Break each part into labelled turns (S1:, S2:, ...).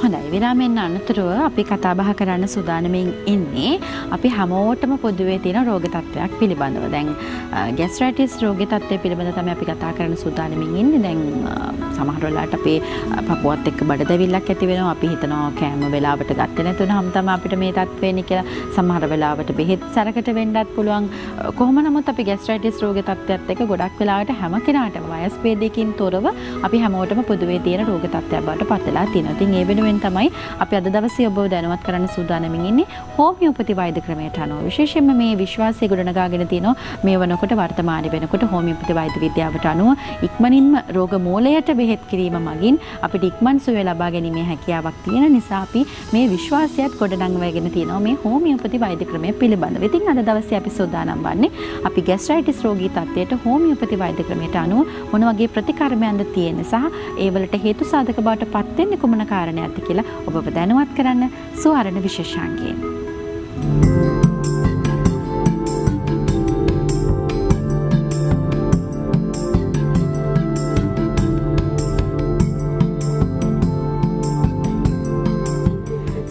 S1: හොඳයි. විරාමයෙන් අනතුරුව අපි කතා බහ කරන්න සූදානමින් ඉන්නේ අපි හැමෝටම පොදුවේ තියෙන රෝග තත්ත්වයක් පිළිබඳව. දැන් ગેස්ට්‍රයිටිස් රෝග තත්ත්වය පිළිබඳව තමයි අපි කතා කරන්න සූදානමින් ඉන්නේ. දැන් සමහර වෙලාවට අපේ පපුවත් එක්ක බඩදැවිල්ලක් ඇති වෙනවා. අපි හිතනවා කෑම වෙලාවට ගත්තේ නැතුනම තමයි අපිට මේ තත්ත්වෙ එන්නේ කියලා. සමහර වෙලාවට බෙහෙත් සැරකට වෙන්නත් පුළුවන්. කොහොම නමුත් අපි ગેස්ට්‍රයිටිස් රෝග තත්ත්වයත් එක්ක ගොඩක් වෙලාවට හැම කෙනාටම වයස් භේදයකින් තොරව අපි හැමෝටම පොදුවේ තියෙන රෝග තත්ත්වයක් බවට පත් වෙලා තියෙනවා. ඉතින් ඒ වෙනුවෙන් තමයි අපි අද දවසේ ඔබව දැනුවත් කරන්න සූදානමින් ඉන්නේ හෝමියෝපති වෛද්‍ය ක්‍රමයට අනුව. විශේෂයෙන්ම මේ විශ්වාසය ගොඩනගාගෙන තියෙනවා මේ වනකොට වර්තමානයේ වෙනකොට හෝමියෝපති වෛද්‍ය විද්‍යාවට අනුව ඉක්මනින්ම රෝග මූලයට බෙහෙත් කිරීම මගින් අපිට ඉක්මන් සුවය ලබා ගැනීමේ හැකියාවක් තියෙන නිසා අපි මේ විශ්වාසයත් ගොඩනංවාගෙන තියෙනවා මේ හෝමියෝපති වෛද්‍ය ක්‍රමය පිළිබඳව. ඉතින් අද දවසේ අපි සූදානම් වන්නේ අපි ગેස්ට්‍රයිටිස් රෝගී තත්ත්වයට හෝමියෝපති වෛද්‍ය ක්‍රමයට අනුව මොන වගේ ප්‍රතිකර්මයන්ද තියෙන්නේ සහ ඒ වලට හේතු සාධක බවට පත් වෙන්නේ කුමන කාරණයක්ද කියලා ඔබව දැනුවත් කරන්න සුවරණ විශේෂාංගයෙන්.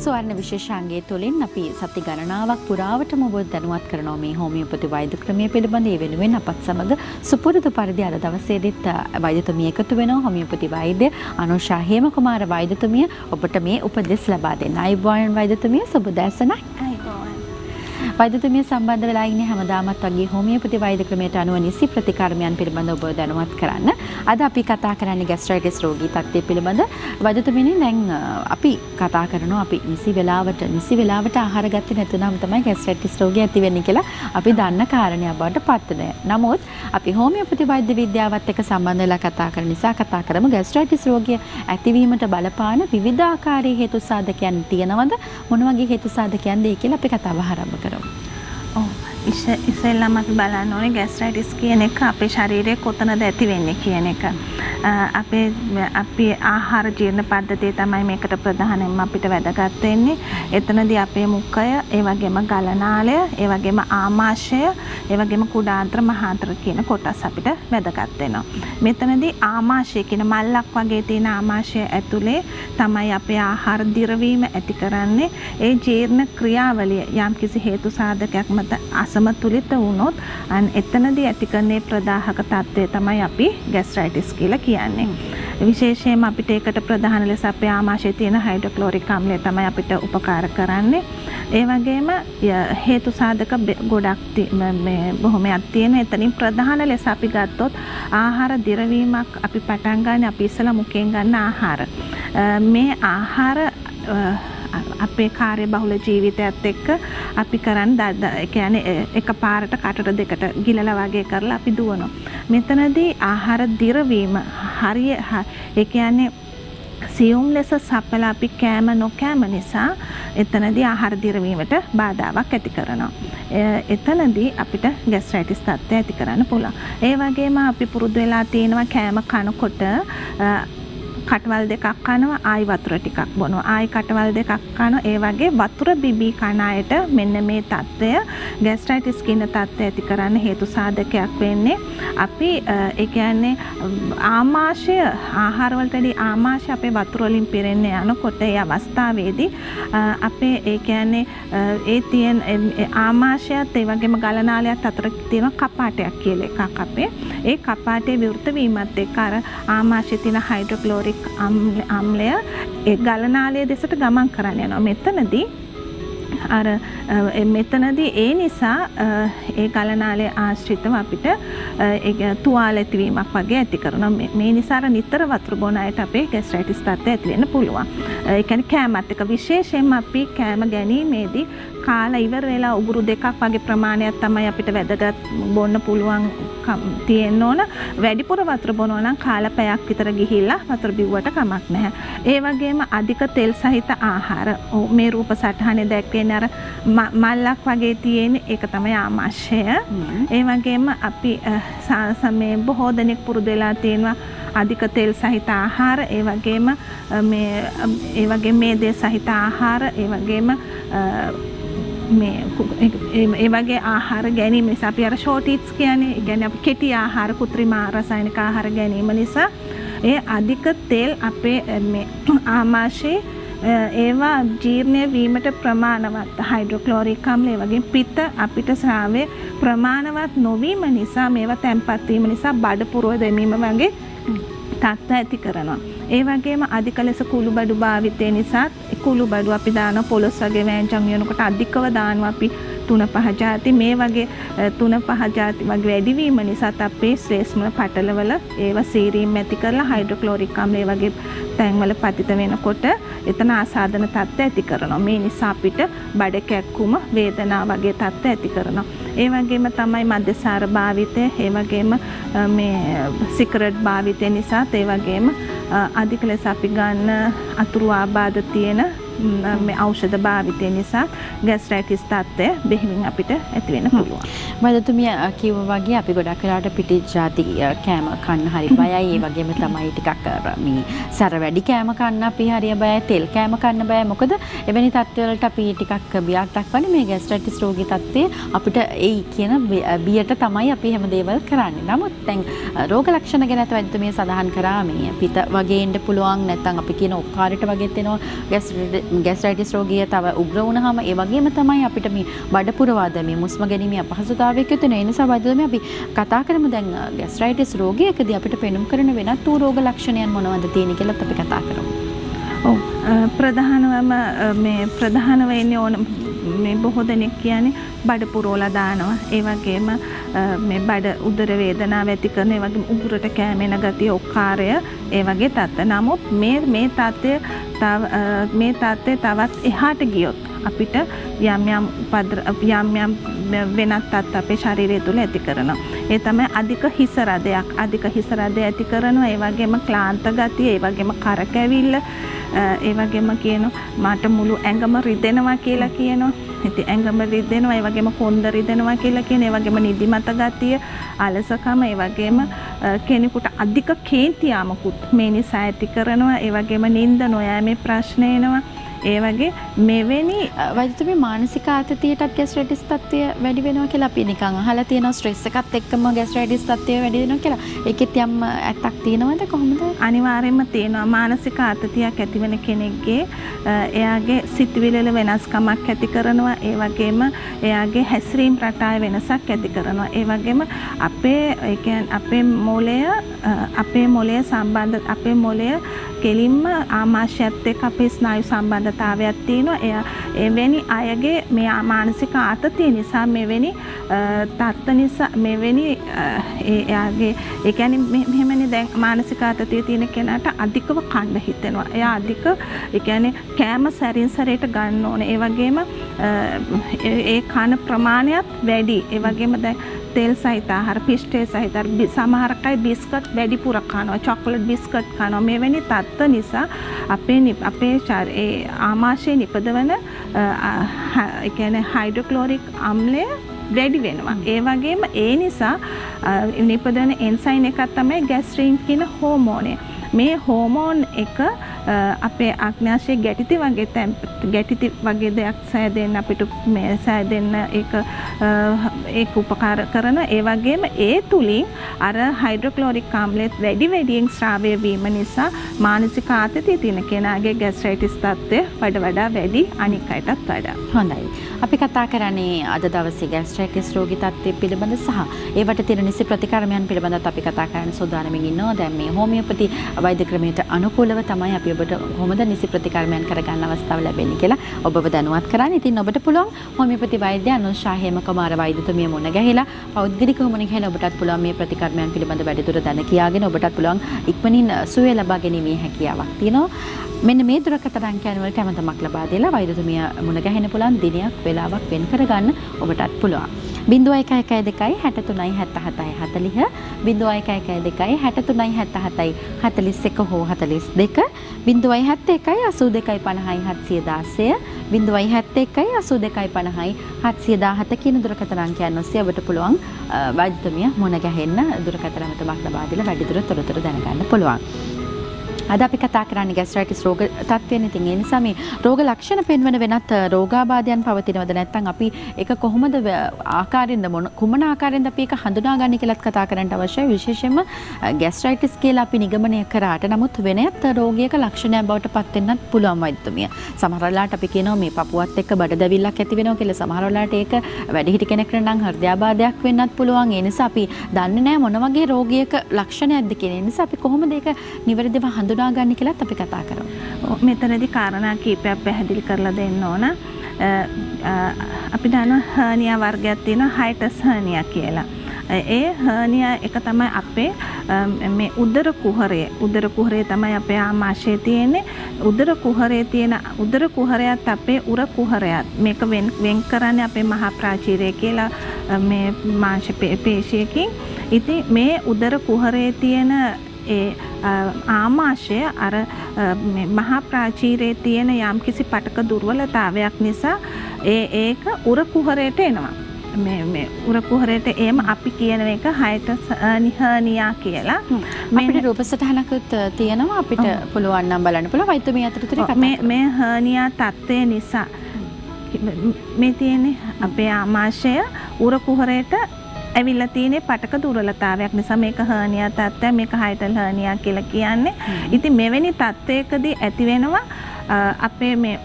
S1: සුවර්ණ විශේෂාංගයේ තුලින් අපි සති ගණනාවක් පුරාවටම ඔබ දැනුවත් කරනවා මේ හෝමියෝපති වෛද්‍ය ක්‍රමය පිළිබඳ. ඒ වෙනුවෙන් අපත් සමග සුපුරුදු පරිදි අද දවසේදීත් වෛද්‍යතුමිය එකතු වෙනවා. හෝමියෝපති වෛද්‍ය අනුෂා හේමකුමාර වෛද්‍යතුමිය ඔබට මේ උපදෙස් ලබා දෙන්න. අයිබෝන් වෛද්‍යතුමිය සුබ දැසනක්. වෛද්‍යතුමිය සම්බන්ධ වෙලා ඉන්නේ හැමදාමත් වගේ හෝමියෝපති වෛද්‍ය ක්‍රමයට අනුව නිසි ප්‍රතිකර්මයන් පිළිබඳව ඔබ දැනුවත් කරන්න. අද අපි කතා කරන්නේ ગેස්ට්‍රයිටිස් රෝගී තත්ත්වය පිළිබඳ. වෛද්‍යතුමියනි දැන් අපි කතා කරනවා අපි නිසි වෙලාවට ආහාර ගත්තේ නැතුනම තමයි ગેස්ට්‍රයිටිස් රෝගය ඇති වෙන්නේ කියලා අපි දන්න කාරණයක් බවට පත් වෙනවා. නමුත් අපි හෝමියෝපති වෛද්‍ය විද්‍යාවත් එක්ක සම්බන්ධ වෙලා කතා කරන නිසා කතා කරමු ગેස්ට්‍රයිටිස් රෝගය ඇතිවීමට බලපාන විවිධ ආකාරයේ හේතු සාධකයන් තියෙනවද? මොන වගේ හේතු සාධකයන්ද ඒ කියලා අපි කතාව ආරම්භ කරමු.
S2: ඉස්සෙල්ලාම අපි බලන්න ඕනේ ગેස්ට්‍රයිටිස් කියන එක අපේ ශරීරයේ කොතනද ඇති වෙන්නේ කියන එක. අපේ ආහාර ජීර්ණ පද්ධතිය තමයි මේකට ප්‍රධානම අපිට වැදගත් වෙන්නේ. එතනදී අපේ මුඛය, ඒ වගේම ගලනාලය, ඒ වගේම ආමාශය, ඒ වගේම කුඩාන්ත්‍ර මහාන්ත්‍ර කියන කොටස් අපිට වැදගත් වෙනවා. මෙතනදී ආමාශය කියන මල්ලක් වගේ තියෙන ආමාශය ඇතුලේ තමයි අපේ ආහාර දිරවීම ඇති කරන්නේ. ඒ ජීර්ණ ක්‍රියාවලිය යම්කිසි හේතු සාධකයක් මත අසමතුලිත වුණොත් එතනදී ඇති කරන්නේ ප්‍රදාහක තත්ත්වය තමයි අපි ગેස්ට්‍රයිටිස් කියලා කියන්නේ. විශේෂයෙන්ම අපිට ඒකට ප්‍රධාන ලෙස අපේ ආමාශයේ තියෙන හයිඩ්‍රොක්ලෝරික් ආම්ලය තමයි අපිට උපකාර කරන්නේ. ඒ වගේම හේතු සාධක ගොඩක් බොහොමයක් තියෙන. එතනින් ප්‍රධාන ලෙස අපි ගත්තොත් ආහාර දිරවීමක් අපි පටන් ගන්න අපි ඉස්සලා මුඛයෙන් ගන්න ආහාර. මේ ආහාර අපේ කාර්යබහුල ජීවිතයත් එක්ක අපි කියන්නේ එකපාරට කටට දෙකට ගිලලා වගේ කරලා අපි දුවනවා. මෙතනදී ආහාර දිරවීම ඒ කියන්නේ සියුම් ලෙස සපලා අපි කෑම නොකෑම නිසා එතනදී ආහාර දිරවීමට බාධාවක් ඇති කරනවා. එතනදී අපිට ગેස්ට්‍රයිටිස් තත්ත්වය ඇති කරන්න පුළුවන්. ඒ වගේම අපි පුරුදු වෙලා තියෙනවා කෑම කනකොට කටවල් දෙකක් කනවා ආයි වතුර ටිකක් බොනවා ආයි කටවල් දෙකක් කනවා ඒ වගේ වතුර බිබී කන අයට මෙන්න මේ තත්ත්වය ગેස්ට්‍රයිටිස් කියන තත්ත්වය ඇති කරන්න හේතු සාධකයක් වෙන්නේ අපි ඒ කියන්නේ ආමාශය ආහාර වලටදී ආමාශය අපේ වතුර වලින් පිරෙන්න යනකොට ඒ අවස්ථාවේදී අපේ ඒ කියන්නේ ඒ තියෙන ආමාශයත් ඒ වගේම ගලනාලයත් අතර තියෙන කපාටයක් කියලා එකක් අපේ ඒ කපාටේ විවෘත වීමත් එක්ක අර ආමාශයේ තියෙන හයිඩ්‍රොක්ලෝරික් ආම්ලය ඒ ගලනාලය දෙසට ගමන් කරන්න යනවා. මෙතනදී ඒ නිසා ඒ ගලනාලය ආශ්‍රිතව අපිට තුවාල ඇතිවීමක් වගේ ඇති කරනවා. මේ නිසා නිතර වතුර බොන අයට අපේ ગેස්ට්‍රයිටිස් තත්ත්වය ඇති වෙන්න පුළුවන්. ඒ කියන්නේ කෑමත් එක විශේෂයෙන්ම අපි කෑම ගැනීමේදී කාලා ඉවර වෙලා උගුරු දෙකක් වගේ ප්‍රමාණයක් තමයි අපිට වැදගත් බොන්න පුළුවන් තියෙන්න ඕන. වැඩිපුර වතුර බොනවා නම් කාලා පැයක් විතර ගිහිල්ලා වතුර බිව්වට කමක් නැහැ. ඒ වගේම අධික තෙල් සහිත ආහාර මේ රූප සටහනේ දැක්වෙන අර මල්ලක් වගේ තියෙන ඒක තමයි ආමාශය. ඒ වගේම අපි මේ බොහෝ දෙනෙක් පුරුදු වෙලා තියෙනවා අධික තෙල් සහිත ආහාර ඒ වගේ මේදේ සහිත ආහාර ඒ වගේම ඒ වගේ ආහාර ගැනීම නිසා අපි අර ෂෝට් ඊට්ස් කියන්නේ අපි කෙටි ආහාර කෘත්‍රිම රසායනික ආහාර ගැනීම නිසා ඒ අධික තෙල් අපේ මේ ආමාශයේ ඒවා ජීර්ණය වීමට ප්‍රමාණවත් හයිඩ්‍රොක්ලෝරික් අම්ලය වගේ පිත්ත අපිට ස්‍රාවය ප්‍රමාණවත් නොවීම නිසා මේවා තැන්පත් වීම නිසා බඩ පුරව දැමීම වගේ තත්ත්ව ඇති කරනවා. ඒ වගේම අධික ලෙස කුළුබඩු භාවිතය නිසා කුළුබඩු අපි දාන පොලොස් වගේ වෑංජන් යනකොට අධිකව දානවා අපි 3-5 ಜಾති මේ වගේ 3-5 ಜಾති වගේ වැඩිවීම නිසා අපේ ශ්‍රේෂ්ඨම පටලවල ඒව සීරීම් ඇති කරලා හයිඩ්‍රොක්ලෝරික් අම්ලය වගේ තැන්වල පතිත වෙනකොට එතන ආසාදන තත්ත්ව ඇති කරනවා. මේ නිසා අපිට බඩ කැක්කුම වේදනාව වගේ තත්ත්ව ඇති කරනවා. ඒ වගේම තමයි මද්යසාර භාවිතය, ඒ වගේම මේ සිගරට් භාවිතය නිසා, ඒ වගේම අධික ලෙස අපි ගන්න අතුරු ආබාධ තියෙන මේ ඖෂධ භාවිතය නිසා ગેස්ට්‍රයිටිස් තත්ත්වය බෙහෙවින් අපිට ඇති වෙන්න පුළුවන්.
S1: වෛද්‍යතුමිය කිව්වා වගේ අපි ගොඩක් වෙලාවට පිටි ಜಾති කෑම කන්න හරි බයයි. ඒ වගේම තමයි ටිකක් මේ සැර වැඩි කෑම කන්න අපි හරිය බයයි. තෙල් කෑම කන්න බයයි. මොකද එවැනි තත්ත්වවලට අපි ටිකක් බියක් දක්වන්නේ මේ ગેස්ට්‍රයිටිස් රෝගී තත්ත්වය අපිට ඒ කියන බියට තමයි අපි හැම දේවල් කරන්නේ. නමුත් දැන් රෝග ලක්ෂණ ගැන වෛද්‍යතුමිය සඳහන් කරා මේ පිට වගේ එන්න පුළුවන්, නැත්නම් අපි කියන ඔක්කාරයට වගේත් එනවා ગેස්ට්‍රයිටිස් රෝගිය තව උග්‍ර වුණාම ඒ වගේම තමයි අපිට මේ බඩ පුරවා දැමීම මුස්ම ගැනීම අපහසුතාවයක් ඇති වෙන. ඒ නිසා වෛද්‍යතුමිය අපි කතා කරමු දැන් ગેස්ට්‍රයිටිස් රෝගියෙකුදී අපිට පෙනුම් කරන වෙනත් වූ රෝග ලක්ෂණයන් මොනවද තියෙන කියලාත් අපි කතා කරමු.
S2: ඔව් ප්‍රධානවම මේ ප්‍රධානව එන්නේ ඕන මේ බොහෝ දෙනෙක් කියන්නේ බඩ පුරවලා දානවා. ඒ වගේම මේ බඩ උදර වේදනාව ඇති කරන, ඒ වගේම උගුරට කැමෙන ගතිය, ඔක්කාරය, ඒ වගේ තත්ත්ව. නමුත් මේ තත්ත්වය තවත් එහාට ගියොත් අපිට යම් වෙනත් තත්ත්ව අපේ ශරීරය තුළ ඇති කරනවා. ඒ තමයි අධික හිස රදයක්. අධික හිස රදය ඇති කරනවා. ඒ වගේම ක්ලාන්ත ගතිය, ඒ වගේම කරකැවිල්ල, ඒ වගේම කියනවා මට මුළු ඇඟම රිදෙනවා කියලා කියනවා. ඉතින් ඇඟම රිදෙනවා, ඒ වගේම කොන්ද රිදෙනවා කියලා කියන, ඒ වගේම නිදිමත ගතිය, අලසකම, ඒ වගේම කෙනෙකුට අධික කේන්තියාමකුත් මේ නිසා ඇති කරනවා. ඒ වගේම නිින්ද නොයෑමේ ප්‍රශ්න එනවා. ඒ වගේ මෙවැනි
S1: වෛද්‍යතුමිය මානසික ආතතියටත් ગેස්ට්‍රයිටිස් තත්ත්වය වැඩි වෙනවා කියලා අපි නිකන් අහලා තියෙනවා. ස්ට්‍රෙස් එකත් එක්කම ગેස්ට්‍රයිටිස් තත්ත්වය වැඩි වෙනවා කියලා. ඒකෙත් යම් ඇත්තක් තියෙනවද කොහොමද?
S2: අනිවාර්යයෙන්ම තියෙනවා. මානසික ආතතියක් ඇති වෙන කෙනෙක්ගේ එයාගේ සිතුවිලි වෙනස්කමක් ඇති කරනවා. ඒ වගේම එයාගේ හැසිරීම් රටාවේ වෙනසක් ඇති කරනවා. ඒ වගේම අපේ මොළය සම්බන්ධ අපේ මොළය කෙලින්ම ආමාශයත් එක්ක අපේ ස්නායු සම්බන්ධතාවයක් තියෙනවා. එවැනි අයගේ මේ මානසික ආතතිය නිසා මෙවැනි තත්ත්ව නිසා මෙවැනි එයාගේ ඒ කියන්නේ මෙහෙමනේ දැන් මානසික ආතතිය තියෙන කෙනාට අධිකව කන්න හිතෙනවා. එයා අධික ඒ කියන්නේ කෑම සැරින් සැරේට ගන්න ඕනේ. ඒ වගේම ඒ කන ප්‍රමාණයත් වැඩි. ඒ වගේම දැන් තෙල් සහිත ආහාර, පිෂ්ඨය සහිත සමහර අය බිස්කට් වැඩිපුර කනවා, චොකලට් බිස්කට් කනවා. මෙවැනි තත්ත්ව නිසා අපේ ආමාශයේ නිපදවන ඒ කියන්නේ හයිඩ්‍රොක්ලෝරික් අම්ලය වැඩි වෙනවා. ඒ වගේම ඒ නිසා නිපදවන එන්සයිම් එකක් තමයි ගැස්ට්‍රින් කියන හෝමෝනය. මේ හෝමෝන් එක අපේ අග්න්‍යාශයේ ගැටිති වගේ දෙයක් සෑදෙන්න අපිට මේ සෑදෙන්න ඒක උපකාර කරන. ඒ වගේම ඒ තුලින් අර හයිඩ්‍රොක්ලෝරික් ආම්ලයත් වැඩියෙන් ස්‍රාවය වීම නිසා මානසික ආතතිය තියෙන කෙනාගේ ગેස්ට්‍රයිටිස් තත්ත්වය වඩා වැඩි අනික් අයටත් වඩා.
S1: හොඳයි. අපි කතා කරන්නේ අද දවසේ ગેස්ට්‍රයිටිස් රෝගී තත්ත්වය පිළිබඳ සහ ඒවට තියෙන නිසි ප්‍රතිකර්මයන් පිළිබඳව අපි කතා කරන්න සූදානම්ින් ඉන්නවා. දැන් මේ හෝමියෝපති වෛද්‍ය ක්‍රමයට අනුකූලව තමයි අපි ඔබට කොහොමද නිසි ප්‍රතිකර්මයන් කරගන්න අවස්ථාව ලැබෙන්නේ කියලා ඔබව දැනුවත් කරන්න. ඉතින් ඔබට පුළුවන් හෝමියෝපති වෛද්‍ය අනුෂා හේමකුමාර වෛද්‍යතුමිය මුණ ගැහිලා පෞද්ගලිකව මුණ ගැහිලා ඔබටත් පුළුවන් මේ ප්‍රතිකර්මයන් පිළිබඳ වැඩිදුර දැන කියාගෙන ඔබටත් පුළුවන් ඉක්මනින් සුවය ලබා ගැනීමේ හැකියාවක් තියෙනවා. මෙන්න මේ දුරකථන අංකයන් වලට හැමතෙමක් ලබා දීලා වෛද්‍යතුමිය මුණ ගැහෙන්න පුළුවන් දිනයක් වෙලාවක් වෙන් කරගන්න ඔබටත් පුළුවන්. 0112 63 77 40 0112 63 77 41 හෝ 42 071 82 50 716 071 82 50 717 කියන දුරකථන අංකයන් ඔස්සේ ඔබට පුළුවන් වෛද්‍යතුමිය මුණ ගැහෙන්න දුරකථන හැමතෙමක් ලබා දීලා වැඩිදුර තොරතුරු දැනගන්න පුළුවන්. අද අපි කතා කරන්නේ ગેස්ට්‍රයිටිස් රෝග තත්ත්වයෙන්. ඉතින් ඒ නිසා මේ රෝග ලක්ෂණ පෙන්වන වෙනත් රෝගාබාධයන් පවතිනවද නැත්නම් අපි ඒක කොහොමද ආකාරයෙන්ද කුමන ආකාරයෙන්ද අපි ඒක හඳුනාගන්නේ කියලාත් කතා කරන්න අවශ්‍යයි. විශේෂයෙන්ම ગેස්ට්‍රයිටිස් කියලා අපි නිගමනය කරාට නමුත් වෙනත් රෝගයක ලක්ෂණයක් බවට පත් වෙන්නත් පුළුවන් වෛද්‍යතුමිය. සමහර වෙලාවට අපි කියනවා මේ පපුවත් එක්ක බඩ දැවිල්ලක් ඇති වෙනවා කියලා. සමහර වෙලාවට ඒක වැඩිහිටි කෙනෙක්ට නම් හෘදයාබාධයක් වෙන්නත් පුළුවන්. ඒ නිසා අපි දන්නේ නැහැ මොන වගේ රෝගයක ලක්ෂණයක්ද කියන නිසා අපි කොහොමද ඒක නිවැරදිව හඳුනාගන්නේ කියලාත් අපි කතා කරමු.
S2: මෙතනදී කාරණා කීපයක් පැහැදිලි කරලා දෙන්න ඕන. අපි දන්නවා හර්නියා වර්ගයක් තියෙනවා හයිටස් හර්නියා කියලා. ඒ හර්නියා එක තමයි අපේ මේ උදර කුහරය තමයි අපේ ආමාශයේ තියෙන්නේ. උදර කුහරයේ තියෙන උදර කුහරයත් අපේ උර kuharayat මේක වෙන් කරන්නේ අපේ මහා ප්‍රාචීරය කියලා මේ මාංශ පේශියකින්. ඉතින් මේ උදර කුහරයේ තියෙන ඒ ආමාශය අර මහා ප්‍රාචීරයේ තියෙන යම්කිසි පටක දුර්වලතාවයක් නිසා ඒක උර කුහරයට එනවා. මේ උර කුහරයට එම අපි කියන එක හයිටස් හර්නියා කියලා.
S1: අපිට රූප සටහනකුත් තියෙනවා අපිට පුළුවන් නම් බලන්න පුළුවන් වෛද්‍යමිය අතරතුර කතා
S2: මේ හර්නියා තත්ත්වය නිසා මේ තියෙන්නේ අපේ ආමාශය උර කුහරයට ඇවිල්ලා තියෙන පටක දුර්වලතාවයක් නිසා මේක හර්නියා තත්ත්වය, මේක හයිටල් හර්නියා කියලා කියන්නේ. ඉතින් මෙවැනි තත්ත්වයකදී ඇති වෙනවා අපේ මේ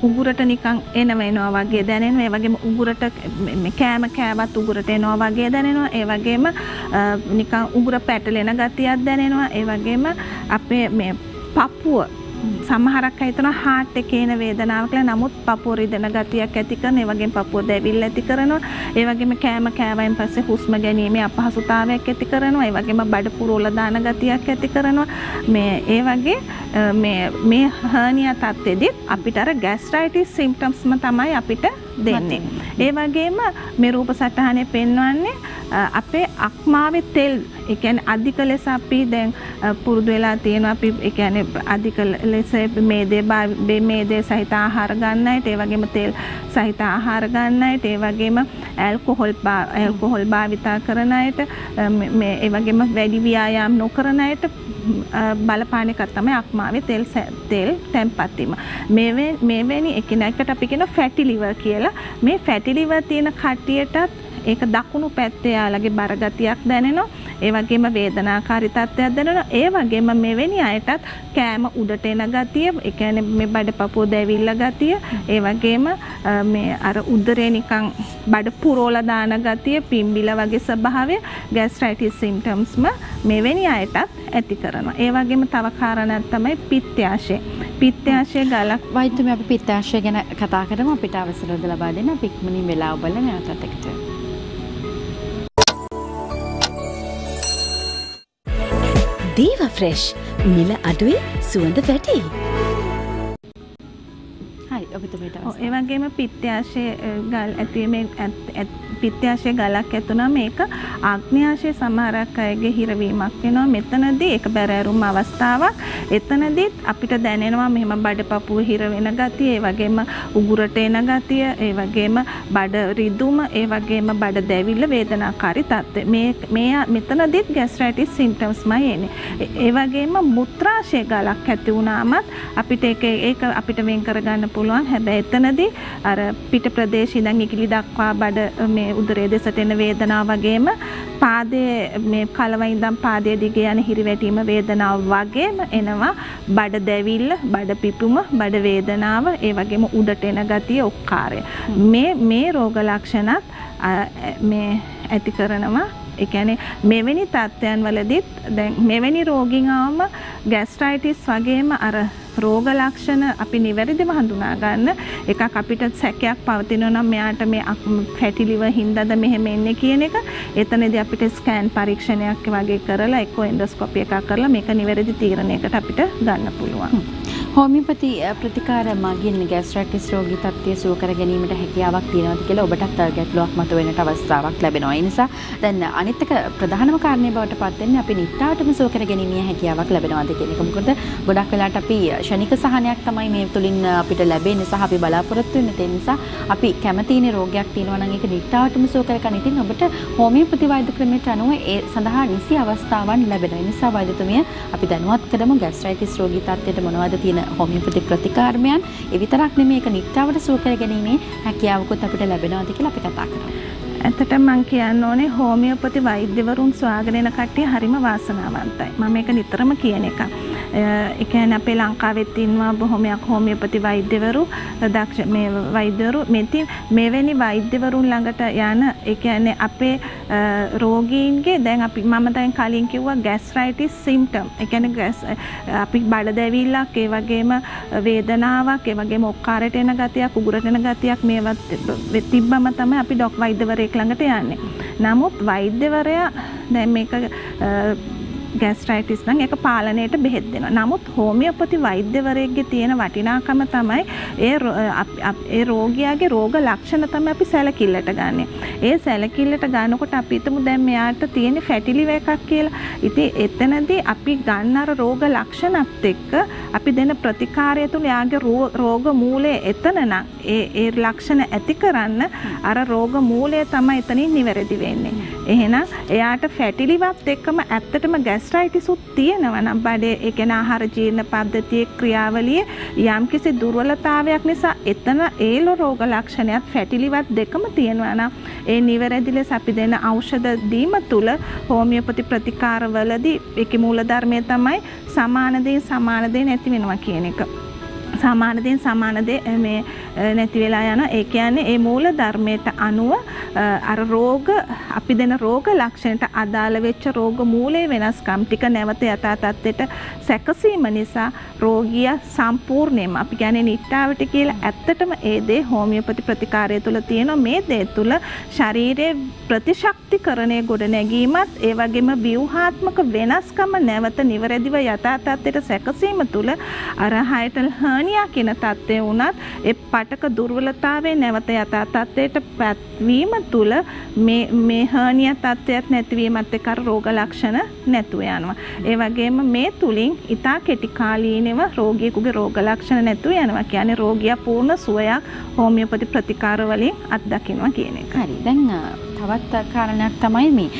S2: උගුරට නිකන් එනවා වගේ දැනෙනවා. ඒ වගේම උගුරට මේ කෑම කෑවත් උගුරට එනවා වගේ දැනෙනවා. ඒ වගේම නිකන් උගුර පැටලෙන ගතියක් දැනෙනවා. ඒ වගේම අපේ මේ පපුව සමහරක් අය හිතනවා හાર્ට් එකේ එන වේදනාවක් කියලා. නමුත් පපුව රිදෙන ගතියක් ඇති කරන, ඒ වගේම පපුව දැවිල්ල ඇති කරනවා. ඒ වගේම කෑම කෑවයින් පස්සේ හුස්ම ගැනීමේ අපහසුතාවයක් ඇති කරනවා. ඒ වගේම බඩ පුරවලා දාන ගතියක් ඇති කරනවා. ඒ වගේ මේ හර්නියා තත්ත්වෙදී අපිට අර ગેස්ට්‍රයිටිස් සිම්ප්ටම්ස්ම තමයි අපිට දෙන්නේ. ඒ වගේම මේ රූප සටහනේ පෙන්වන්නේ අපේ අක්මාවේ තෙල්, ඒ කියන්නේ අධික ලෙස අපි දැන් පුරුදු වෙලා තියෙනවා. අපි ඒ කියන්නේ අධික ලෙස මේදේ සහිත ආහාර ගන්නයිට, ඒ වගේම තෙල් සහිත ආහාර ගන්නයිට, ඒ වගේම ඇල්කොහොල් භාවිතා කරන අයට, ඒ වගේම වැඩි ව්‍යායාම් නොකරන අයට බලපාන එක තමයි අක්මාවේ තෙල් තැන්පත් වීම. මේවැනි එකිනෙකට අපි කියන ෆැටි ලිවර් කියලා. මේ ෆැටි ලිවර් තියෙන කට්ටියටත් ඒක දකුණු පැත්තේ යාලගේ බරගතියක් දැනෙනවා. ඒ වගේම වේදනාකාරී තත්ත්වයක් දැනෙනවා. ඒ වගේම මෙවැනි අයටත් කෑම උඩට එන ගතිය, ඒ කියන්නේ මේ බඩපපුව දැවිල්ල ගතිය, ඒ වගේම මේ අර උදරේ නිකන් බඩ පුරවලා දාන ගතිය, පිම්බිලා වගේ ස්වභාවය ગેස්ට්‍රයිටිස් සිම්ප්ටම්ස්ම මෙවැනි අයටත් ඇති කරනවා. ඒ වගේම තව කාරණයක් තමයි පිත්තාශය. පිත්තාශය ගලක්
S1: වෛද්‍යතුමී අපි පිත්තාශය ගැන කතා කරමු. අපිට අවසර ලබා දෙන්න. අපි ඉක්මනින් වෙලාව බලලා නැවතත් එකතු වෙමු.
S3: දේවා ෆ්‍රෙෂ් මිල අඩුයි සුවඳ වැඩි.
S1: හරි ඔබතුමීට අවසර.
S2: ඒ වගේම පිත්තාශය ගල් ඇතිවීමේ පිත්තාශය ගලක් ඇතුණා මේක ආග්නේයාශය සමහරක් අයගේ හිරවීමක් වෙනවා. මෙතනදී ඒක බැරෑරුම් අවස්ථාවක්. එතනදීත් අපිට දැනෙනවා මෙහෙම බඩපපුව හිර වෙන ගතිය, ඒ වගේම උගුරට එන ගතිය, ඒ වගේම බඩ රිදුම, ඒ වගේම බඩ දැවිල්ල වේදනාකාරී තත්ත්වය. මෙතනදීත් ગેස්ට්‍රයිටිස් සිම්ප්ටම්ස්මයි එන්නේ. ඒ වගේම මුත්‍රාශය ගලක් ඇති වුණාමත් අපිට ඒක අපිට වෙන් කරගන්න පුළුවන්. හැබැයි එතනදී අර පිට ප්‍රදේශ ඉඳන් ඉකිලි දක්වා බඩ මේ උදරයේ දෙසට එන වේදනාව වගේම පාදයේ මේ කලව ඉඳන් පාදයේ දිගේ යන හිරිවැටීම වේදනාව වගේම එනවා. බඩ දැවිල්ල, බඩ පිපුම, බඩ වේදනාව, ඒ වගේම උඩට එන ගතිය, ඔක්කාරය. මේ රෝග ලක්ෂණත් මේ ඇති කරනවා. ඒ කියන්නේ මෙවැනි තත්ත්වයන් වලදීත් දැන් මෙවැනි රෝගීන් ආවම ગેස්ට්‍රයිටිස් වගේම අර රෝග ලක්ෂණ අපි නිවැරදිව හඳුනා ගන්න එකක් අපිට සැකයක් පවතිනවා නම් මෙයාට මේ ෆැටි ලිවර් හින්දාද මෙහෙම එන්නේ කියන එක එතනදී අපිට ස්කෑන් පරීක්ෂණයක් වගේ කරලා එක්කෝ එන්ඩොස්කෝපි එකක් කරලා මේක නිවැරදි තීරණයකට අපිට ගන්න පුළුවන්.
S1: හෝමියෝපති ප්‍රතිකාර මගින් ગેස්ට්‍රයිටිස් රෝගී තත්ත්වය සුව කර ගැනීමට හැකියාවක් තියෙනවද කියලා ඔබටත් ගැටලුවක් මතුවෙන්නට අවස්ථාවක් ලැබෙනවා. ඒ නිසා දැන් අනිත් එක ප්‍රධානම කාරණේ බවට පත් වෙන්නේ අපි නිට්ටාටම සුව කර ගැනීමේ හැකියාවක් ලැබෙනවද කියන එක. මොකද ගොඩක් වෙලාවට අපි ශනික සහනයක් තමයි මේ තුලින් අපිට ලැබෙන්නේ සහ අපි බලාපොරොත්තු වෙන්නේ. ඒ නිසා අපි කැමතිනේ රෝගයක් තියෙනවා නම් ඒක නිට්ටාටම සුව කර ගන්න. ඉතින් ඔබට හෝමියෝපති වෛද්‍ය ක්‍රමයට අනුව ඒ සඳහා නිසි අවස්ථාවන් ලැබෙනවා. ඒ නිසා වෛද්‍යතුමිය අපි දැනුවත් කරමු ગેස්ට්‍රයිටිස් රෝගී තත්ත්වයට මොනවද තියෙන හෝමියෝපති ප්‍රතිකාරමයන්. ඒ විතරක් නෙමෙයි ඒක නිට්ටාවට සුව කර ගැනීමේ හැකියාවකුත් අපිට ලැබෙනවාද කියලා අපි කතා කරමු.
S2: ඇත්තටම මම කියන්න ඕනේ හෝමියෝපති වෛද්‍යවරුන් සොයාගෙන එන කට්ටිය හරිම වාසනාවන්තයි. මම මේක නිතරම කියන එක. ඒ කියන්නේ අපේ ලංකාවෙත් ඉන්නවා බොහොමයක් හෝමියෝපති වෛද්‍යවරු දක්ෂ මේ වෛද්‍යවරු මෙවැනි වෛද්‍යවරුන් ළඟට යන ඒ කියන්නේ අපේ රෝගීන්ගේ දැන් මම දැන් කලින් කිව්වා ગેස්ට්‍රයිටිස් සිම්ප්ටම්. ඒ කියන්නේ අපි බඩ දැවිල්ලක් ඒ වගේම වේදනාවක් ඒ වගේම ඔක්කාරයට එන ගතියක් උගුරට එන ගතියක් මේවත් තිබ්බම තමයි අපි වෛද්‍යවරයෙක් ළඟට යන්නේ. නමුත් වෛද්‍යවරයා දැන් මේක ગેස්ට්‍රයිටිස් නම් ඒක පාලනයට බෙහෙත් දෙනවා. නමුත් හෝමියෝපති වෛද්‍යවරයෙක්ගේ තියෙන වටිනාකම තමයි ඒ රෝගියාගේ රෝග ලක්ෂණ තමයි අපි සැලකිල්ලට ගන්නෙ. ඒ සැලකිල්ලට ගන්නකොට අපි හිතමු දැන් මෙයාට තියෙන ෆැටි ලිවර් එකක් කියලා. ඉතින් එතනදී අපි ගන්න අර රෝග ලක්ෂණත් එක්ක අපි දෙන ප්‍රතිකාරය තුල යාගේ රෝග මූලය එතන නම් ඒ ලක්ෂණ ඇති කරන්න අර රෝග මූලය තමයි එතනින් නිවැරදි වෙන්නේ. එහෙනම් එයාට ෆැටි ලිවර්ත් එක්කම ඇත්තටම ગેස්ට්‍රයිටිස් උත් තියෙනවා නම් බඩේ ඒ කියන්නේ ආහාර ජීර්ණ පද්ධතියේ ක්‍රියාවලියේ යම්කිසි දුර්වලතාවයක් නිසා එතන ඒ රෝග ලක්ෂණයත් ෆැටි ලිවර්ත් දෙකම තියෙනවා නම් ඒ නිවැරදි ලෙස අපි දෙන ඖෂධ දීම තුල හෝමියෝපති ප්‍රතිකාරවලදී ඒකේ මූලධර්මය තමයි සමාන දේ නැති වෙනවා කියන එක. සමාන දේ මේ නැති වෙලා යන ඒ කියන්නේ ඒ මූල ධර්මයට අනුව අර රෝග අපි දෙන රෝග ලක්ෂණයට අදාළ වෙච්ච රෝග මූලයේ වෙනස්කම් ටික නැවත යථා තත්ත්වයට සැකසීම නිසා රෝගියා සම්පූර්ණයෙන්ම අපි කියන්නේ නිට්ටාවට කියලා ඇත්තටම ඒ දේ හෝමියෝපති ප්‍රතිකාරය තුල තියෙන මේ දේ තුල ශරීරයේ ප්‍රතිශක්තිකරණය ගොඩ නැගීමත් ඒ වගේම ව්‍යුහාත්මක වෙනස්කම නැවත නිවැරදිව යථා තත්ත්වයට සැකසීම තුල අර හයිටල් හර්නියා කියන තත්ත්වය වුණත් ඒ පටක දුර්වලතාවයේ නැවත යථා තත්ත්වයට පැත්වීම තුල මේ හර්නියා තත්ත්වයක් නැතිවීමත් එක්ක රෝග ලක්ෂණ නැතුව යනවා. ඒ වගේම මේ තුලින් ඉතා කෙටි කාලීනව රෝගියෙකුගේ රෝග ලක්ෂණ නැතුව යනවා. කියන්නේ රෝගියා පූර්ණ සුවයක් හෝමියෝපති ප්‍රතිකාර වලින් අත්දකින්නවා කියන එක.
S1: හරි. දැන් තවත් කාරණයක් තමයි මේ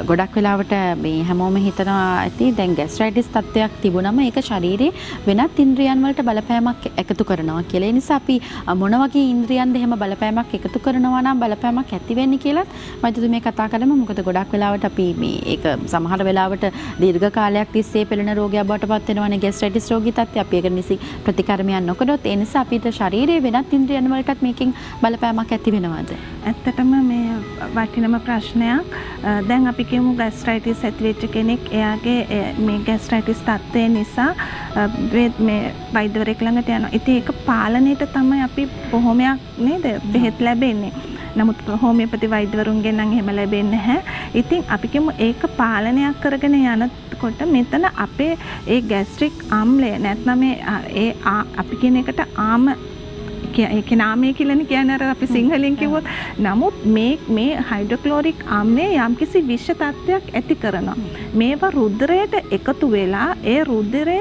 S1: ගොඩක් වෙලාවට මේ හැමෝම හිතනවා ඇති දැන් ગેස්ට්‍රයිටිස් තත්ත්වයක් තිබුණම ඒක ශරීරයේ වෙනත් ඉන්ද්‍රියන් වලට බලපෑමක් එකතු කරනවා කියලා. ඒ නිසා අපි මොන වගේ ඉන්ද්‍රියන්ද එහෙම බලපෑමක් එකතු කරනවා නම් බලපෑමක් ඇති වෙන්නේ කියලාත් වෛද්‍යතුමිය කතා කරමු. මොකද ගොඩක් වෙලාවට අපි මේ ඒක සමහර වෙලාවට දීර්ඝ කාලයක් තිස්සේ පෙළෙන රෝගයක් බවට පත් වෙනවානේ ગેස්ට්‍රයිටිස් රෝගී තත්ත්වය. අපි ඒක නිසි ප්‍රතිකර්මයක් නොකරොත් ඒ නිසා අපිට ශරීරයේ වෙනත් ඉන්ද්‍රියන් වලටත් මේකෙන් බලපෑමක් ඇති වෙනවද?
S2: ඇත්තටම මේ වටිනම ප්‍රශ්නයක්. දැන් අපි කියමු ગેස්ට්‍රයිටිස් ඇති වෙච්ච කෙනෙක් එයාගේ මේ ગેස්ට්‍රයිටිස් තත්ත්වය නිසා මේ වෛද්‍යවරයෙක් ළඟට යනවා. ඉතින් ඒක පාලනයට තමයි අපි බොහොමයක් නේද බෙහෙත් ලැබෙන්නේ. නමුත් හෝමියෝපති වෛද්‍යවරුන්ගෙන් නම් එහෙම ලැබෙන්නේ නැහැ. ඉතින් අපි කියමු ඒක පාලනයක් කරගෙන යනකොට මෙතන අපේ ඒ ગેස්ට්‍රික් ආම්ලය නැත්නම් මේ අපි කියන එකට ඒකේ නාමය කියලානේ කියන්නේ අර අපි සිංහලෙන් කිව්වොත්. නමුත් මේ හයිඩ්‍රොක්ලෝරික් ආම්ලය යම්කිසි විෂ තත්ත්වයක් ඇති කරනවා. මේවා රුධිරයට එකතු වෙලා ඒ රුධිරය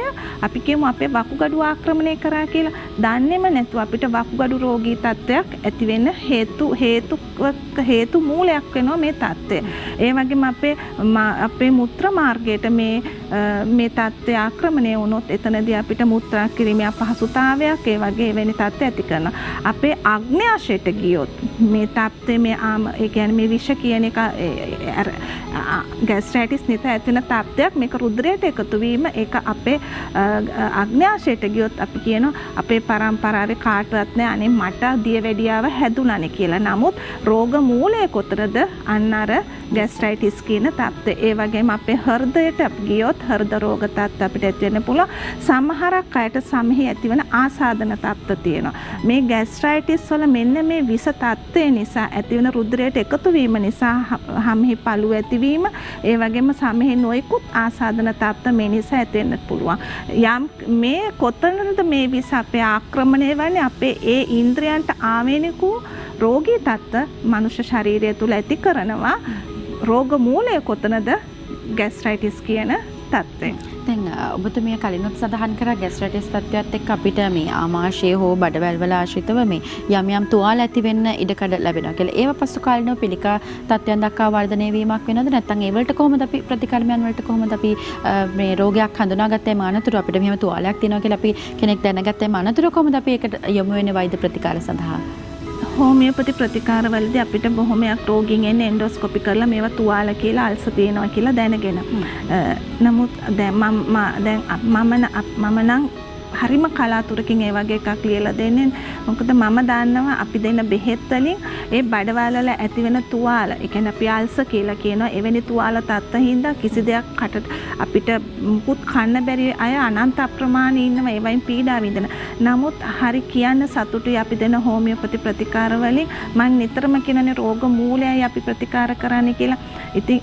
S2: අපි කියමු අපේ වකුගඩු ආක්‍රමණය කරා කියලා. දන්නේම නැතුව අපිට වකුගඩු රෝගී තත්ත්වයක් ඇති වෙන්න හේතු මූලයක් වෙනවා මේ තත්ත්වය. ඒ වගේම අපේ මුත්‍රා මාර්ගයට මේ තත්ත්වය ආක්‍රමණය වුණොත් එතනදී අපිට මුත්‍රා කිරීමේ අපහසුතාවයක් ඒ වගේ වෙන තත්ත්ව ඇති කරනවා. අපේ අග්න්‍යාශයට ගියොත් මේ තත්ත්වය ඒ කියන්නේ මේ විෂ කියන එක ગેස්ට්‍රයිටිස් නිසා ඇති වෙන තත්ත්වයක් මේක රුධිරයට එකතු වීම ඒක අපේ අග්න්‍යාශයට ගියොත් අපි කියනවා අපේ පරම්පරාවේ කාටවත් නෑ අනේ මට දියවැඩියාව හැදුණානේ කියලා. නමුත් රෝග මූලය කොතරද අන්න අර ગેස්ට්‍රයිටිස් කියන තත්ත්වය. ඒ වගේම අපේ හෘදයට ගියොත් හෘද රෝග තත්ත්ව අපිට ඇති වෙන්න පුළුවන්. සමහරක් අයට සමහි ඇතිවන ආසාදන තත්ත්ව තියෙනවා. මේ ગેස්ට්‍රයිටිස් වල මෙන්න මේ විස තත්ත්වය නිසා ඇතිවන රුධිරයට එකතු වීම නිසා හමෙහි පළු ඇතිවීම ඒ වගේම සමෙහි නොයෙකුත් ආසාදන තත්ත්ව මේ නිසා ඇති වෙන්න පුළුවන්. යම් මේ කොතනද මේ විස අපේ ආක්‍රමණය වෙන්නේ අපේ ඒ ඉන්ද්‍රයන්ට ආවේනික රෝගී තත්ත්ව මනුෂ්‍ය ශරීරය තුල ඇති කරනවා. රෝග මූලය කොතනද? ગેස්ට්‍රයිටිස් කියන තත්ත්වය.
S1: දැන් ඔබතුමිය කලිනුත් සඳහන් කරා ગેස්ට්‍රයිටිස් තත්ත්වයත් එක්ක අපිට මේ ආමාශය හෝ බඩවැල් වල ආශ්‍රිතව මේ යම් යම් තුවාල ඇති වෙන්න ඉඩකඩ ලැබෙනවා කියලා. ඒව පසු කාලිනව පිළිකා තත්ත්වයන් දක්වා වර්ධනය වීමක් වෙනවද? නැත්නම් ඒ වලට කොහොමද අපි ප්‍රතිකර්මයන් වලට කොහොමද අපි මේ රෝගයක් හඳුනාගත්තේම අනතුරු අපිට මෙහෙම තුවාලයක් තියෙනවා කියලා අපි කෙනෙක් දැනගත්තේම අනතුරු කොහොමද අපි ඒකට යොමු වෙන්නේ වෛද්‍ය ප්‍රතිකාර සඳහා?
S2: හෝමියෝපති ප්‍රතිකාරවලදී අපිට බොහොමයක් රෝගීන් එන්නේ එන්ඩෝස්කෝපි කරලා මේවා තුවාල කියලා අල්ස තියෙනවා කියලා දැනගෙන. නමුත් දැන් මම නම් හරිම කලාතුරකින් ඒ වගේ එකක් ලියලා දෙන්නේ. මොකද මම දන්නවා අපි දෙන බෙහෙත් වලින් ඒ බඩවැල් වල ඇති වෙන තුවාල, ඒ කියන්නේ අපි අල්ස කියලා කියනවා. එවැනි තුවාල තත්ත්ව හින්දා කිසි දෙයක් කටට අපිට මුකුත් කන්න බැරි අය අනන්ත අප්‍රමාණ ඉන්නවා. ඒවයින් පීඩා විඳින. නමුත් හරි කියන්න සතුටුයි අපි දෙන හෝමියෝපති ප්‍රතිකාර වලින්. මම නිතරම කියනනේ රෝග මූලයයි අපි ප්‍රතිකාර කරන්නේ කියලා. ඉතින්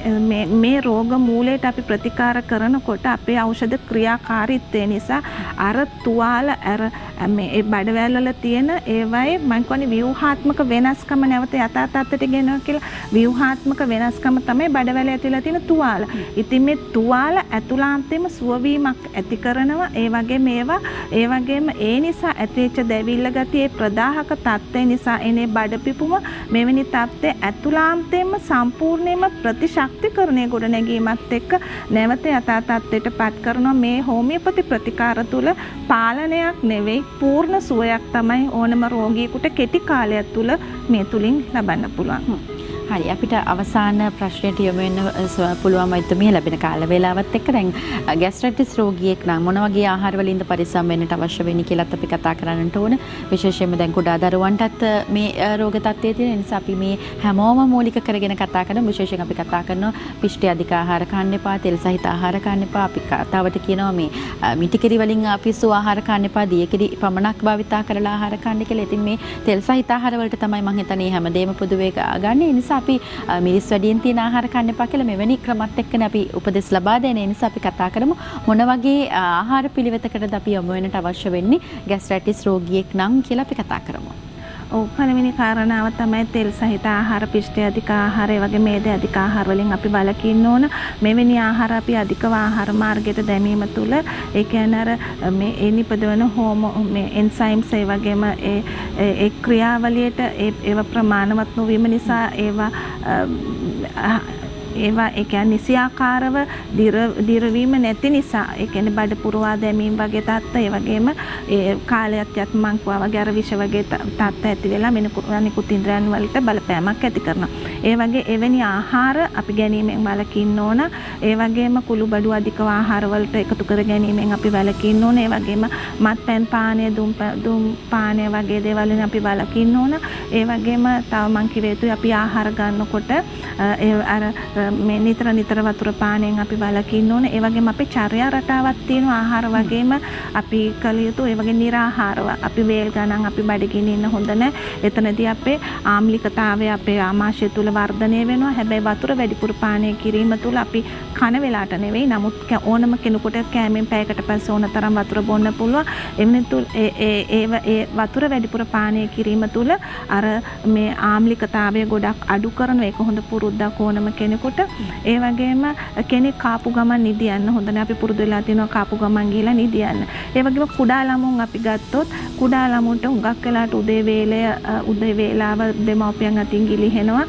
S2: මේ රෝග මූලයට අපි ප්‍රතිකාර කරනකොට අපේ ඖෂධ ක්‍රියාකාරීත්වය නිසා අර තුවාල මේ බඩවැල් වල තියෙන ඒවයි මම කියන්නේ ව්‍යුහාත්මක වෙනස්කම නැවත යථා තත්ත්වයට ගෙනවා කියලා. ව්‍යුහාත්මක වෙනස්කම තමයි බඩවැල ඇතුළේ තියෙන තුවාල. ඉතින් මේ තුවාල ඇතුළාන්තෙම සුවවීමක් ඇති කරනවා. ඒ වගේම ඒ නිසා ඇතිවෙච්ච දැවිල්ල ගතිය ඒ ප්‍රදාහක තත්ත්වය නිසා එනේ බඩ පිපුම මෙවැනි තත්ත්වය ඇතුළාන්තෙම සම්පූර්ණයෙන්ම ප්‍රතිශක්තිකරණය ගොඩනැගීමත් එක්ක නැවත යථා තත්ත්වයට පත් කරනවා. මේ හෝමියෝපති ප්‍රතිකාර තුල පාලනයක් නෙවෙයි පූර්ණ සුවයක් තමයි ඕනම රෝගියෙකුට කෙටි කාලයක් තුල මේ තුලින් ලබන්න පුළුවන්.
S1: හරි අපිට අවසාන ප්‍රශ්නයට යොමු වෙන්න පුළුවන් වෛද්‍යමිය ලැබෙන කාල වේලාවත් එක්ක දැන් ગેස්ට්‍රයිටිස් රෝගියෙක් නම් මොන වගේ ආහාර වලින්ද පරිස්සම් වෙන්නට අවශ්‍ය වෙන්නේ කියලාත් අපි කතා කරන්නට ඕන. විශේෂයෙන්ම දැන් කුඩා දරුවන්ටත් මේ රෝග තත්ත්වය තියෙන නිසා අපි මේ හැමෝම මූලික කරගෙන කතා කරමු. විශේෂයෙන් අපි කතා කරනවා පිෂ්ඨ අධික ආහාර කන්න එපා, තෙල් සහිත ආහාර කන්න එපා. අපි කතාවට කියනවා මේ මිටිකිරි වලින් අපිස්සු ආහාර කන්න එපා, දියකිරි පමණක් භාවිතා කරලා ආහාර කන්න කියලා. ඉතින් මේ තෙල් සහිත ආහාර වලට තමයි මම හිතන්නේ හැමදේම පොදුවේ ගන්න. ඒ නිසා අපි මිරිස් වැඩියෙන් තියෙන ආහාර කන්න එපා කියලා මෙවැනි ක්‍රමත් එක්කනේ අපි උපදෙස් ලබා දෙන. ඒ නිසා අපි කතා කරමු මොන වගේ ආහාර පිළිවෙතකටද අපි යොමු වෙන්නට අවශ්‍ය වෙන්නේ ગેස්ට්‍රයිටිස් රෝගියෙක් නම් කියලා අපි කතා කරමු.
S2: ඔව් පළවෙනි කාරණාව තමයි තෙල් සහිත ආහාර, පිෂ්ඨ අධික ආහාර, ඒ වගේ මේද අධික ආහාර වලින් අපි වළකින්න ඕන. මෙවැනි ආහාර අපි අධිකව ආහාර මාර්ගයට දැමීම තුළ ඒ කියන්නේ අර මේ නිපදවන මේ එන්සයිම්ස් ඒ වගේම ඒ ක්‍රියාවලියට ඒව ප්‍රමාණවත් නොවීම නිසා ඒවා ඒ කියන්නේ නිසියාකාරව දිරවීම නැති නිසා ඒ කියන්නේ බඩ පුරවා දැමීම වගේ තත්ත්ව ඒ වගේම ඒ කාලයත් මං කිව්වා වගේ අර විෂ වගේ තත්ත්ව ඇති වෙලා නිකුත් ඉන්ද්‍රයන් වලට බලපෑමක් ඇති කරනවා. ඒ වගේ එවැනි ආහාර අපි ගැනීමෙන් වළකින්න ඕන. ඒ වගේම කුළු බඩු අධික ආහාර වලට එකතු කර ගැනීමෙන් අපි වළකින්න ඕන. ඒ වගේම මත්පැන් පානය, දුම් පානය වගේ දේවල් වලින් අපි වළකින්න ඕන. ඒ වගේම තව මං කිව්ව යුතුයි අපි ආහාර ගන්නකොට අර මේ නිතර වතුර පානයෙන් අපි වළකින්න ඕනේ. ඒ වගේම අපේ චර්යා රටාවක් තියෙනවා ආහාර වගේම අපි කළ යුතු ඒ වගේ निराහාරව අපි වේල් ගණන් අපි බඩගින්න ඉන්න හොඳ නැහැ. එතනදී අපේ ආම්ලිකතාවය අපේ ආමාශය තුල වර්ධනය වෙනවා. හැබැයි වතුර වැඩිපුර පානය කිරීම තුල අපි කන වෙලාට නෙවෙයි. නමුත් ඕනම කෙනෙකුට කෑමෙන් පැයකට පස්සේ ඕන තරම් වතුර බොන්න පුළුවන්. ඒ වතුර වැඩිපුර පානය කිරීම තුල අර මේ ආම්ලිකතාවය ගොඩක් අඩු කරන එක හොඳ පුරුද්දක් ඕනම කෙනෙකුට. ඒ වගේම කෙනෙක් කාපු ගමන් නිදියන්න හොඳ නැහැ. අපි පුරුදු වෙලා තියෙනවා කාපු ගමන් ගිහලා නිදියන්න. ඒ වගේම කුඩා ළමුන් අපි ගත්තොත් කුඩා ළමුන්ට හුඟක් වෙලාට උදේ වේලාව දෙමව්පියන් අතින් ගිලිහෙනවා.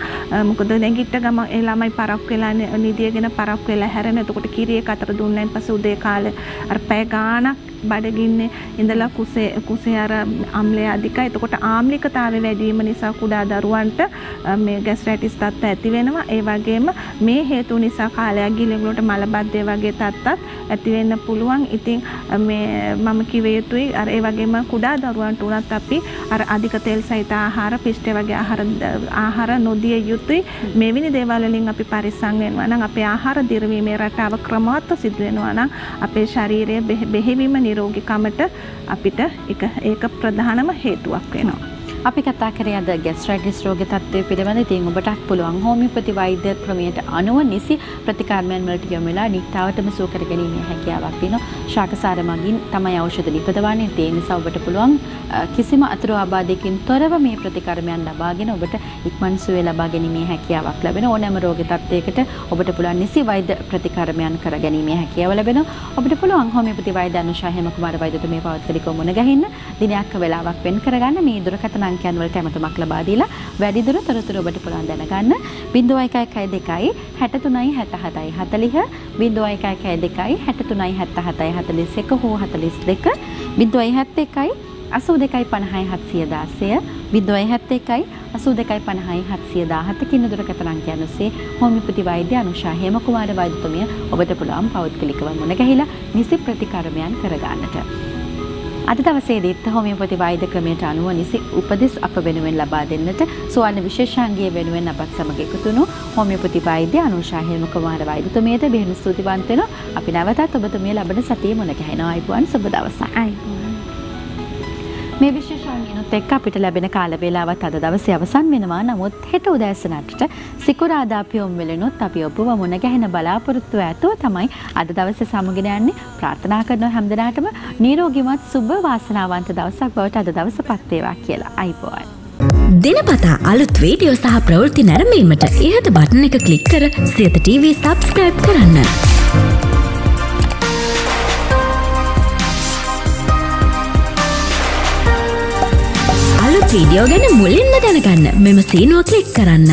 S2: මොකද නැගිට ගම ඒ ළමයි පරක් වෙලා නිදියගෙන පරක් වෙලා හැරෙන. එතකොට කිරියක අතර දුන්නාන් පස්සේ උදේ කාලේ අර පැය ගාණක් බඩගින්නේ ඉඳලා කුසේ අර අම්ලය අධිකයි. එතකොට ආම්ලිකතාවය වැඩි වීම නිසා කුඩා දරුවන්ට මේ ગેස්ට්‍රයිටිස් තත්ත්ව ඇති වෙනවා. ඒ වගේම මේ හේතු නිසා කාලයක් ගිලෙවලට මලබද්ධය වගේ තත්ත්වත් ඇති වෙන්න පුළුවන්. ඉතින් මේ මම කිව යුතුයි අර ඒ වගේම කුඩා දරුවන්ට උනත් අපි අර අධික තෙල් සහිත ආහාර, පිෂ්ඨ වගේ ආහාර නොදිය යුතු යුතුයි. මෙවැනි දේවල් වලින් අපි පරිස්සම් වෙනවා නම් අපේ ආහාර දිරවීමේ රටාව ක්‍රමවත්ව සිදු වෙනවා නම් අපේ ශරීරයේ බෙහෙවින්ම නිරෝගීකමට අපිට ඒක ප්‍රධානම හේතුවක් වෙනවා.
S1: අපි කතා කරේ අද ગેස්ට්‍රයිටිස් රෝග තත්ත්වය පිළිබඳ. ඉතින් ඔබටත් පුළුවන් හෝමියෝපති වෛද්‍ය ක්‍රමයට අනුව නිසි ප්‍රතිකාරමයන් වලට යොමු වෙලා නිට්ටාවටම සුව කර ගැනීමේ හැකියාවක් තියෙනවා. ශාකසාර මගින් තමයි ඖෂධ නිපදවන්නේ. ඒ නිසා ඔබට පුළුවන් කිසිම අතුරු ආබාධයකින් තොරව මේ ප්‍රතිකාරමයන් ලබාගෙන ඔබට ඉක්මන් සුවය ලබා ගැනීමේ හැකියාවක් ලැබෙන. ඕනෑම රෝග තත්ත්වයකට ඔබට පුළුවන් නිසි වෛද්‍ය ප්‍රතිකාරමයන් කර ගැනීමේ හැකියාව ලැබෙනවා. ඔබට පුළුවන් හෝමියෝපති වෛද්‍ය අනුෂා හේමකුමාර වෛද්‍යතුමිය පවත්කලිකව මුණ ගැහින්න දිනයක් වෙලාවක් වෙන් කරගන්න මේ දුරකථන අංකයන් වලට ඇමතුමක් ලබා දීලා වැඩිදුර තොරතුරු ඔබට පුළුවන් දැනගන්න 0112 63 77 40 0112 63 77 41 හෝ 42 071 82 50 716 071 82 50 717 කින දුරකථන අංකයන් ඔස්සේ හෝමියෝපති වෛද්‍ය අනුෂා හේමකුමාර වෛද්‍යතුමිය ඔබට පුළුවන් පෞද්ගලිකව මුණ ගැහිලා නිසි ප්‍රතිකාරමයන් කරගන්නට. අද දවසේදීත් හෝමියෝපති වෛද්‍ය ක්‍රමයට අනුව නිසි උපදෙස් අප වෙනුවෙන් ලබා දෙන්නට සුවර්ණ විශේෂාංගය වෙනුවෙන් අපත් සමග එකතු වුණු හෝමියෝපති වෛද්‍ය අනුෂා හේමකුමාර වෛද්‍යතුමියට බෙහෙවින් ස්තුතිවන්ත වෙනවා. අපි නැවතත් ඔබතුමිය ලබන සතියේ මුණ ගැහෙනවා. අයිබෝන් සුබ දවසක්. මේ විශේෂාංගිනුත් එක්ක අපිට ලැබෙන කාල වේලාවත් අද දවසේ අවසන් වෙනවා. නමුත් හෙට උදෑසනට සිකුරාදා අපි යොමු වෙලනොත් අපි ඔබව මුණ ගැහෙන බලාපොරොත්තු ඇතුව තමයි අද දවසේ සමුගෙන යන්නේ. ප්‍රාර්ථනා කරනවා හැමදෙනාටම නිරෝගීමත් සුබ වාසනාවන්ත දවසක් බවට අද දවස පත් වේවා කියලා. අයිබෝන්.
S3: දිනපතා අලුත් වීඩියෝ සහ ප්‍රවෘත්ති නැරඹීමට ඉහත බටන් එක ක්ලික් කර සියත TV subscribe කරන්න. අලුත් වීඩියෝ ගැන මුලින්ම දැනගන්න මෙම සීනුව ක්ලික් කරන්න.